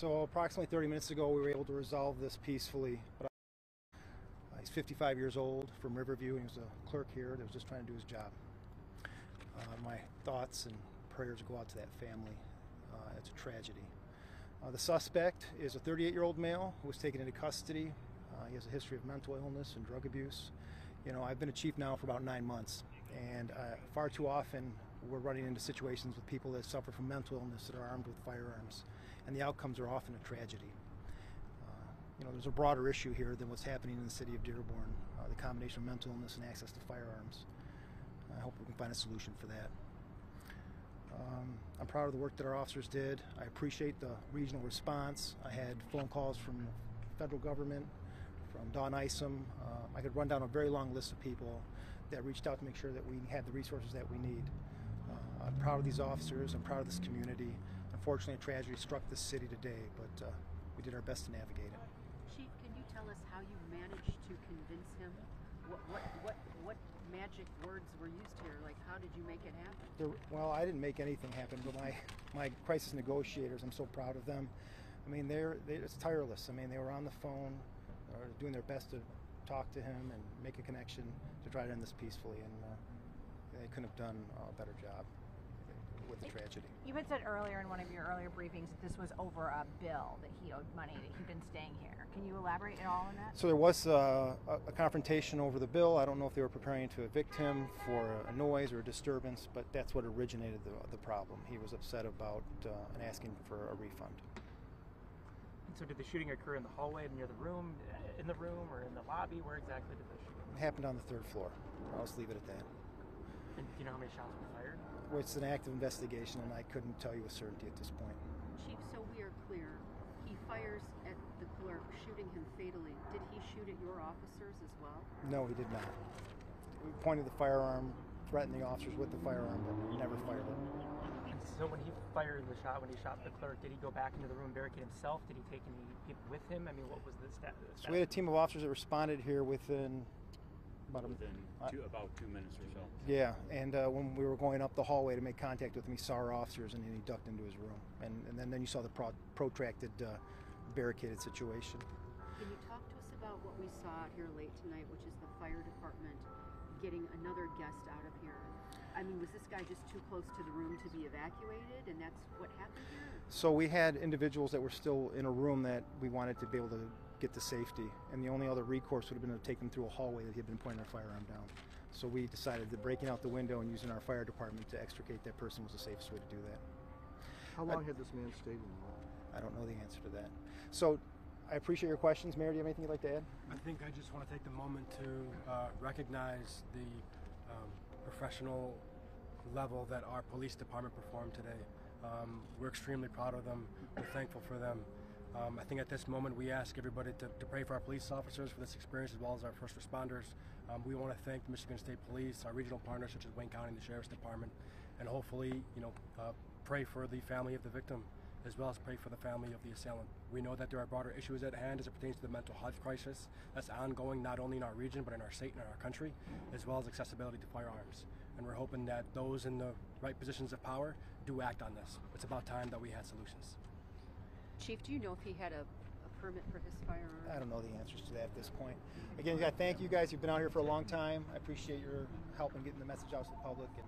So approximately 30 minutes ago, we were able to resolve this peacefully. But he's 55 years old, from Riverview, and he was a clerk here that was just trying to do his job. My thoughts and prayers go out to that family. It's a tragedy. The suspect is a 38-year-old male who was taken into custody. He has a history of mental illness and drug abuse. You know, I've been a chief now for about 9 months, and far too often we're running into situations with people that suffer from mental illness that are armed with firearms, and the outcomes are often a tragedy. You know, there's a broader issue here than what's happening in the city of Dearborn, the combination of mental illness and access to firearms. I hope we can find a solution for that. I'm proud of the work that our officers did. I appreciate the regional response. I had phone calls from the federal government, from Don Issa. I could run down a very long list of people that reached out to make sure that we had the resources that we need. I'm proud of these officers. I'm proud of this community. Unfortunately, a tragedy struck this city today, but we did our best to navigate it. Chief, can you tell us how you managed to convince him? What magic words were used here? Like, how did you make it happen? Well, I didn't make anything happen, but my crisis negotiators, I'm so proud of them. I mean, it's tireless. I mean, they were on the phone, doing their best to talk to him and make a connection to try to end this peacefully, and they couldn't have done a better job with the tragedy. You had said earlier in one of your earlier briefings that this was over a bill, that he owed money, that he'd been staying here. Can you elaborate at all on that? So there was a confrontation over the bill. I don't know if they were preparing to evict him for a noise or a disturbance, but that's what originated the problem. He was upset about and asking for a refund. And so did the shooting occur in the hallway near the room, or in the lobby? Where exactly did the shooting? It happened on the 3rd floor. I'll just leave it at that. And do you know how many shots were fired? Well, it's an active investigation, and I couldn't tell you with certainty at this point. Chief, so we are clear. He fires at the clerk, shooting him fatally. Did he shoot at your officers as well? No, he did not. He pointed the firearm, threatened the officers with the firearm, but he never fired it. And so when he fired the shot, when he shot the clerk, did he go back into the room, barricade himself? Did he take any people with him? I mean, what was the status? So we had a team of officers that responded here within about 2 minutes or so. Yeah, and when we were going up the hallway to make contact with him, he saw our officers, and he ducked into his room. And then you saw the protracted barricaded situation. Can you talk to us about what we saw out here late tonight, which is the fire department getting another guest out of here? I mean, was this guy just too close to the room to be evacuated, and that's what happened here? So we had individuals that were still in a room that we wanted to be able to get to safety, and the only other recourse would have been to take them through a hallway that he had been pointing our firearm down. So we decided that breaking out the window and using our fire department to extricate that person was the safest way to do that. How long had this man stayed in the room? I don't know the answer to that. So I appreciate your questions. Mayor, do you have anything you'd like to add? I think I just want to take the moment to recognize the professional level that our police department performed today. We're extremely proud of them. We're thankful for them. I think at this moment we ask everybody to pray for our police officers for this experience, as well as our first responders. We want to thank the Michigan State Police, our regional partners such as Wayne County and the Sheriff's Department, and hopefully, pray for the family of the victim, as well as pray for the family of the assailant. We know that there are broader issues at hand as it pertains to the mental health crisis that's ongoing not only in our region but in our state and in our country, as well as accessibility to firearms. And we're hoping that those in the right positions of power do act on this. It's about time that we had solutions. Chief, do you know if he had a permit for his firearm? I don't know the answers to that at this point. Again, thank you guys. You've been out here for a long time. I appreciate your help in getting the message out to the public. And